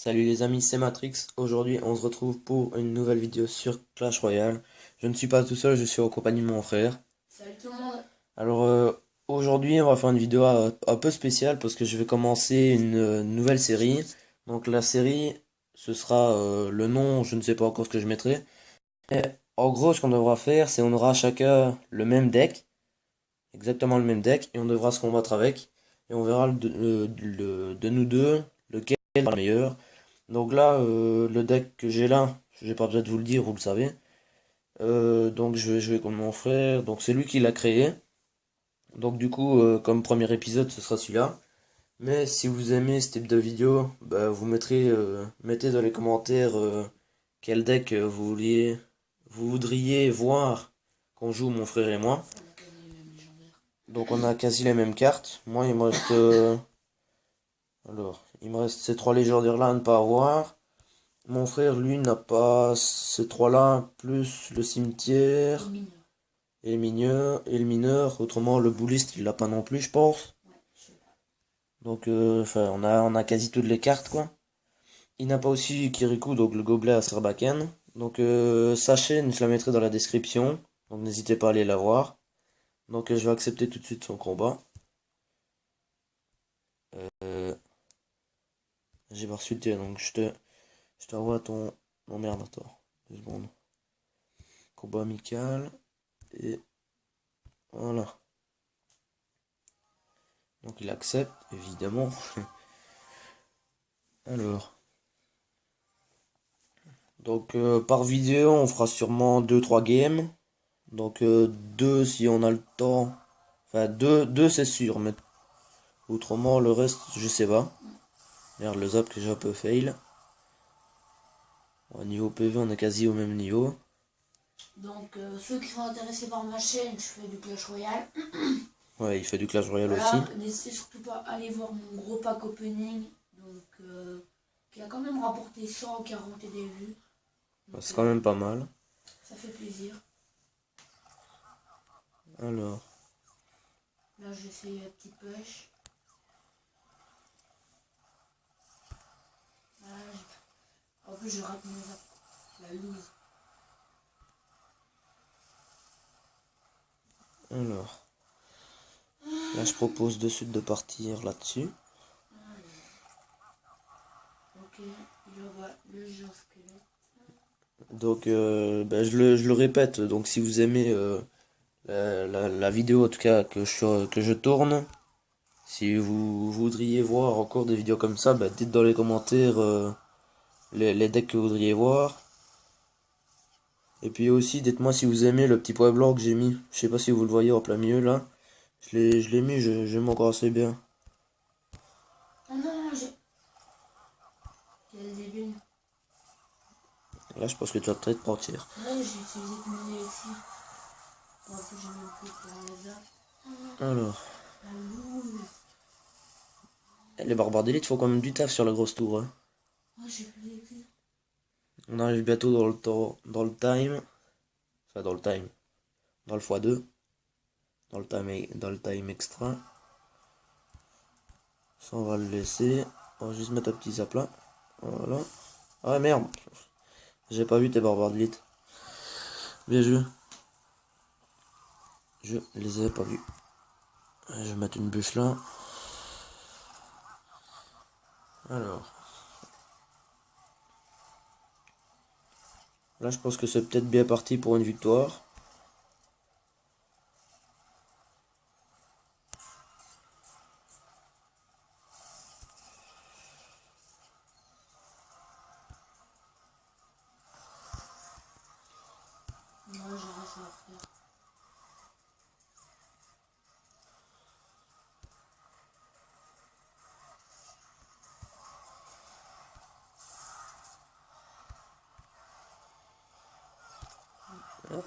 Salut les amis, c'est Matrix. Aujourd'hui, on se retrouve pour une nouvelle vidéo sur Clash Royale. Je ne suis pas tout seul, je suis en compagnie de mon frère. Salut tout le monde. Alors, aujourd'hui, on va faire une vidéo un peu spéciale parce que je vais commencer une nouvelle série. Donc, la série, ce sera le nom, je ne sais pas encore ce que je mettrai. Et, en gros, ce qu'on devra faire, c'est on aura chacun le même deck, exactement le même deck, et on devra se combattre avec. Et on verra de nous deux lequel est le meilleur. Donc là, le deck que j'ai là, j'ai pas besoin de vous le dire, vous le savez. Donc je vais jouer contre mon frère. Donc c'est lui qui l'a créé. Donc du coup, comme premier épisode, ce sera celui-là. Mais si vous aimez ce type de vidéo, bah, mettez dans les commentaires quel deck vous voudriez voir qu'on joue mon frère et moi. On a quasi les mêmes légendaires. Donc on a quasi les mêmes cartes. Moi, il me reste, il me reste ces trois légendaires là à ne pas avoir. Mon frère, lui, n'a pas ces trois-là, plus le Et cimetière mineur. et le mineur. Autrement, le bouliste, il l'a pas non plus, je pense. Ouais, je sais pas. Donc, enfin, on a quasi toutes les cartes, quoi. Il n'a pas aussi Kirikou, donc le gobelet à Sarbacane. Donc, sa chaîne, je la mettrai dans la description. Donc, n'hésitez pas à aller la voir. Donc, je vais accepter tout de suite son combat. Euh, j'ai pas reçu le tien, donc je t'envoie ton. Non, merde, attends. 2 secondes. Combat amical. Et voilà. Donc il accepte, évidemment. Alors, donc par vidéo, on fera sûrement 2 3 games. Donc 2 si on a le temps. Enfin 2 c'est sûr, mais autrement le reste, je sais pas. Merde, le zap que j'ai un peu fail. Au niveau PV, on est quasi au même niveau. Donc, ceux qui sont intéressés par ma chaîne, je fais du Clash Royale. Ouais, il fait du Clash Royale aussi. Voilà, n'hésitez surtout pas à aller voir mon gros pack opening. Donc, qui a quand même rapporté 140 et des vues. Ouais, Donc, c'est quand même pas mal. ça fait plaisir. Alors, Là, j'ai fait un petit push. Voilà, en plus, je rate mes zap. La loose. alors. Là, je propose de suite de partir là-dessus. Ok, il envoie le géant squelette. Donc, ben, je le répète. Donc, si vous aimez la vidéo, en tout cas, que je tourne, si vous voudriez voir encore des vidéos comme ça, bah, dites dans les commentaires les decks que vous voudriez voir. Et puis aussi, dites-moi si vous aimez le petit point blanc que j'ai mis. Je sais pas si vous le voyez en plein milieu là. Je l'ai mis, j'aime encore assez bien. Oh non, j'ai. Quel débile. Là, je pense que tu vas peut-être partir. Ouais, j'ai utilisé que mon aussi. En plus, j'ai même plus pour les zap. Alors, La loose. les barbares d'élite font quand même du taf sur la grosse tour, hein. Oh, j'ai plus d'écrit. On arrive bientôt dans le temps, dans le time. Enfin, dans le time. Dans le x2. Dans le time extra. Ça, on va le laisser. On va juste mettre un petit zap là. Voilà. Ah merde. J'ai pas vu tes barbares de lit. Bien joué. Je les avais pas vus. Je vais mettre une bûche là. Alors. Là, je pense que c'est peut-être bien parti pour une victoire. Moi, j'ai réussi à faire.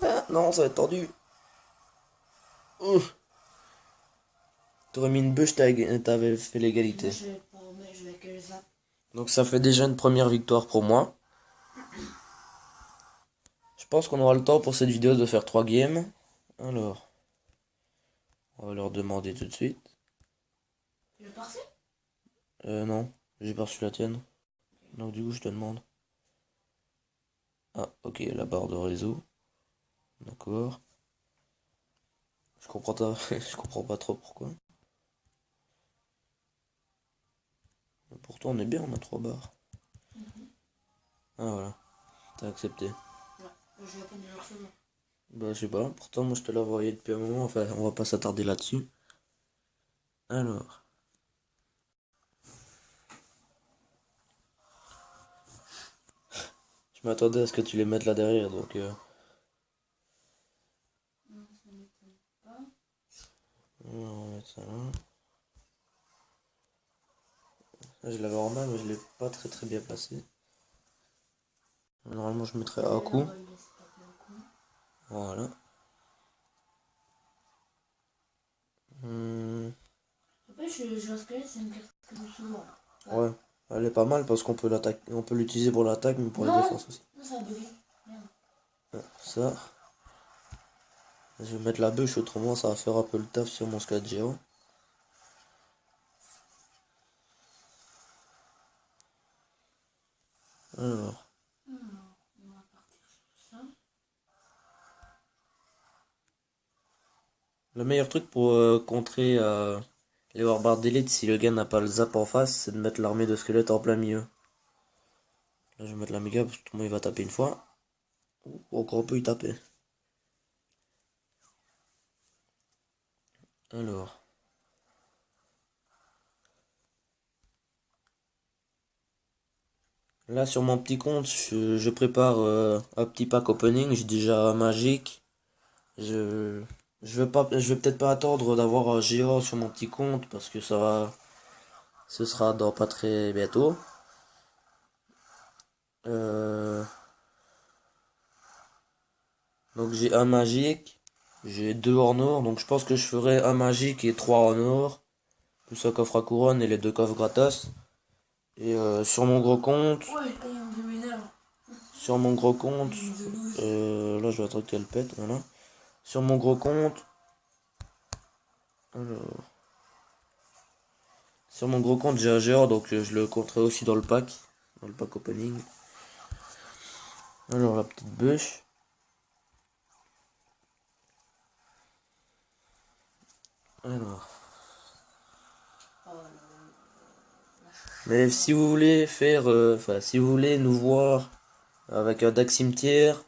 Ah, non, ça va être tordu. Ouf. T'aurais mis une bûche, t'avais fait Et moi, l'égalité. je vais pas, mais je vais que le zap. Donc ça fait déjà une première victoire pour moi. Je pense qu'on aura le temps pour cette vidéo de faire 3 games. Alors, on va leur demander tout de suite. Le parfait. Non, j'ai pas reçu la tienne. Donc du coup je te demande. Ah ok, la barre de réseau. D'accord. Je comprends pas trop pourquoi. Mais pourtant on est bien, on a 3 barres. Mhm. Ah voilà, t'as accepté. Ouais, je vais apprendre de le recevoir. Bah je sais pas, pourtant moi je te l'ai envoyé depuis un moment, enfin on va pas s'attarder là-dessus. Alors, je m'attendais à ce que tu les mettes là derrière, donc Non, ça m'étonne pas. on va mettre ça là. Là, je l'avais en main mais je l'ai pas très bien placé. Normalement je mettrais à Et là, on coup. va le laisser taper un coup. Voilà. Hmm, Après, je reste que c'est une carte que je joue souvent. Ouais. ouais, elle est pas mal parce qu'on peut l'attaquer, on peut l'utiliser pour l'attaque mais pour la Non, défense aussi. non, ça a bugué. Merde. Ça, je vais mettre la bûche autrement ça va faire un peu le taf sur mon squelette géant. Alors, Alors, on va partir sur ça. le meilleur truc pour contrer les warbards d'élite si le gars n'a pas le zap en face, c'est de mettre l'armée de squelettes en plein milieu. Là je vais mettre la méga parce que tout le monde il va taper une fois. Ou encore on peut y taper. Alors, là sur mon petit compte, je prépare un petit pack opening, j'ai déjà un magique. Je, je vais peut-être pas attendre d'avoir un géant sur mon petit compte parce que ce sera dans pas très bientôt. Euh, donc j'ai un magique, j'ai 2 en or, donc je pense que je ferai un magique et 3 en or, plus un coffre à couronne et les 2 coffres gratos. Et sur mon gros compte, Ouais, et on veut m'énerve. sur mon gros compte, Il veut douze. là je dois attendre qu'elle pète, voilà. Sur mon gros compte, alors, sur mon gros compte j'ai un géant, donc je le compterai aussi dans le pack opening. Alors la petite bûche. Alors. Oh là là. Mais si vous voulez faire, enfin si vous voulez nous voir avec un deck cimetière,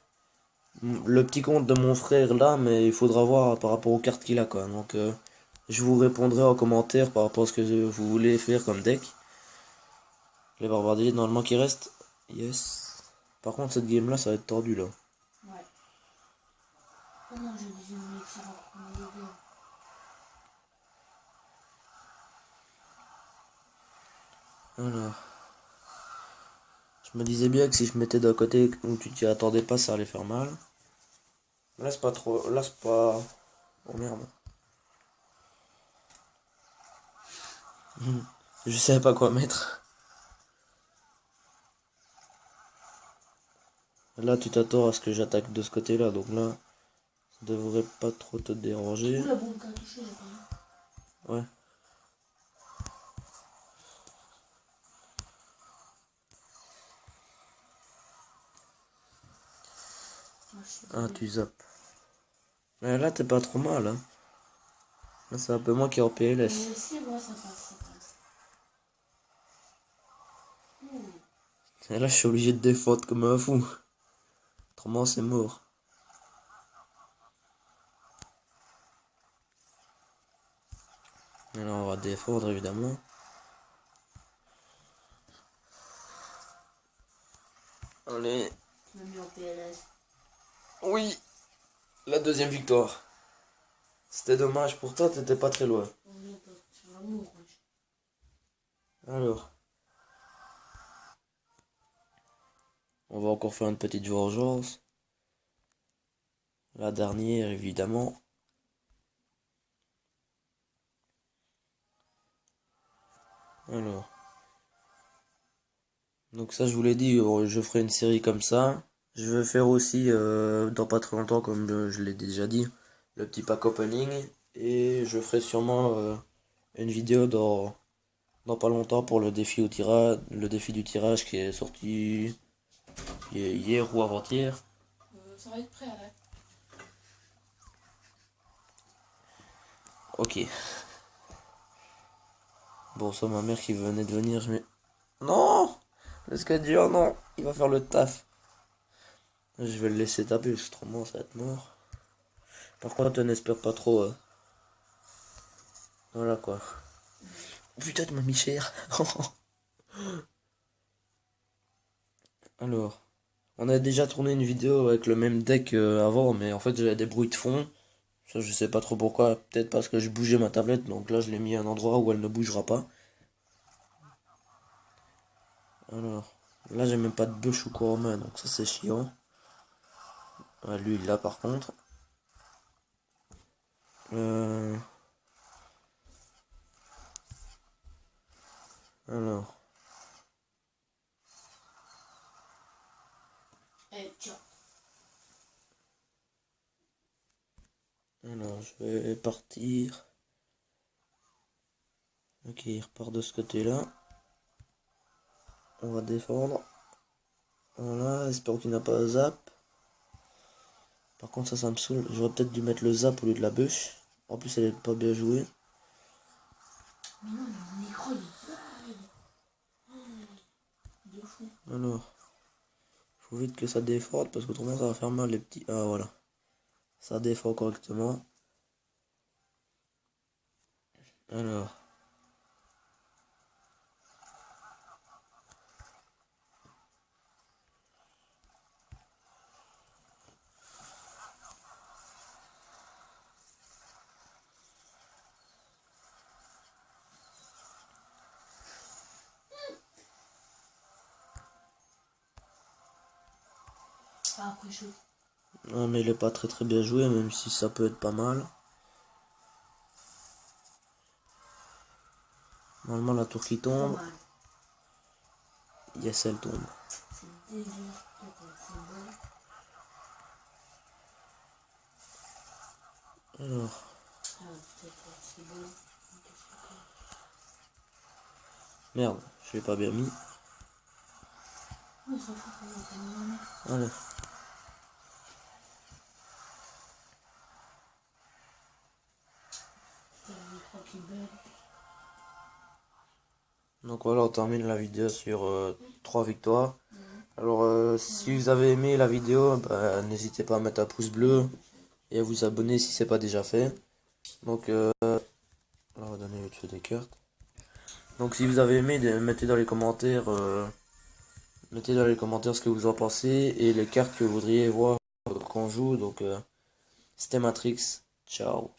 le petit compte de mon frère là, mais il faudra voir par rapport aux cartes qu'il a quoi. Donc je vous répondrai en commentaire par rapport à ce que vous voulez faire comme deck. Les barbardiers normalement qui restent. Yes. Par contre cette game là ça va être tordu là. Ouais. Oh non, j'ai des élixirs en premier degré. Alors. Je me disais bien que si je mettais d'un côté où tu t'y attendais pas ça allait faire mal. Là c'est pas trop. Là c'est pas. Oh merde. Je savais pas quoi mettre. Là tu t'attends à ce que j'attaque de ce côté là, donc là ça devrait pas trop te déranger. Ouh, la bombe qui a touché, j'ai pas vu. Ouais. Ah, je suis Ah désolé. tu zappes. Mais là t'es pas trop mal hein. Là c'est un peu moins qui est en Mais PLS. si, ouais, ça passe, ça passe. Ouh. Et là je suis obligé de défendre comme un fou. Autrement c'est mort. Et là on va défendre évidemment. Allez. Tu m'as mis en PLS. Oui. La deuxième victoire. C'était dommage pour toi, t'étais pas très loin. On vient pas sur l'amour, wesh. Alors. On va encore faire une petite vengeance. La dernière évidemment. Alors. Donc ça je vous l'ai dit, je ferai une série comme ça. Je vais faire aussi dans pas très longtemps comme je l'ai déjà dit, le petit pack opening. Et je ferai sûrement une vidéo dans pas longtemps pour le défi au tirage, le défi du tirage qui est sorti hier ou avant-hier. Ça va être prêt à la... Ok. Bon, ça, ma mère qui venait de venir, je mets... Non! Le Scadia, non! Il va faire le taf. Je vais le laisser taper, parce que trop mort, ça va être mort. Par contre, n'espère pas trop. Voilà quoi. Putain, tu m'as mis cher. Alors, on a déjà tourné une vidéo avec le même deck avant, mais en fait j'avais des bruits de fond. Ça, je sais pas trop pourquoi. Peut-être parce que je bougeais ma tablette, donc là je l'ai mis à un endroit où elle ne bougera pas. Alors, là j'ai même pas de bûche ou quoi en main, donc ça c'est chiant. Ah, lui il l'a par contre. Euh, alors, Tiens. alors, je vais partir. Ok, il repart de ce côté-là. On va défendre. Voilà, espérons qu'il n'a pas un zap. Par contre, ça me saoule. J'aurais peut-être dû mettre le zap au lieu de la bûche. En plus, elle est pas bien jouée. Mais non, mais mon écran il est de fou. Alors, faut vite que ça déforde parce qu'autrement ça va faire mal les petits. Ah voilà, ça défend correctement. Alors, Ah, après chaud. non mais il est pas très bien joué, même si ça peut être pas mal. Normalement la tour qui Pas tombe, mal. yes elle tombe. C'est déjà peut-être c'est bon. Alors, Ah, peut-être c'est bon. merde, je l'ai pas bien mis. On s'en fout, on va pas nous mettre. Allez. Il y a l'écran qui bug. Donc voilà, on termine la vidéo sur 3 victoires. Alors si vous avez aimé la vidéo, bah, n'hésitez pas à mettre un pouce bleu et à vous abonner si c'est pas déjà fait. Donc là on va donner le dessus des cartes. Donc si vous avez aimé, mettez dans les commentaires ce que vous en pensez et les cartes que vous voudriez voir qu'on joue. Donc c'était Matrix. Ciao.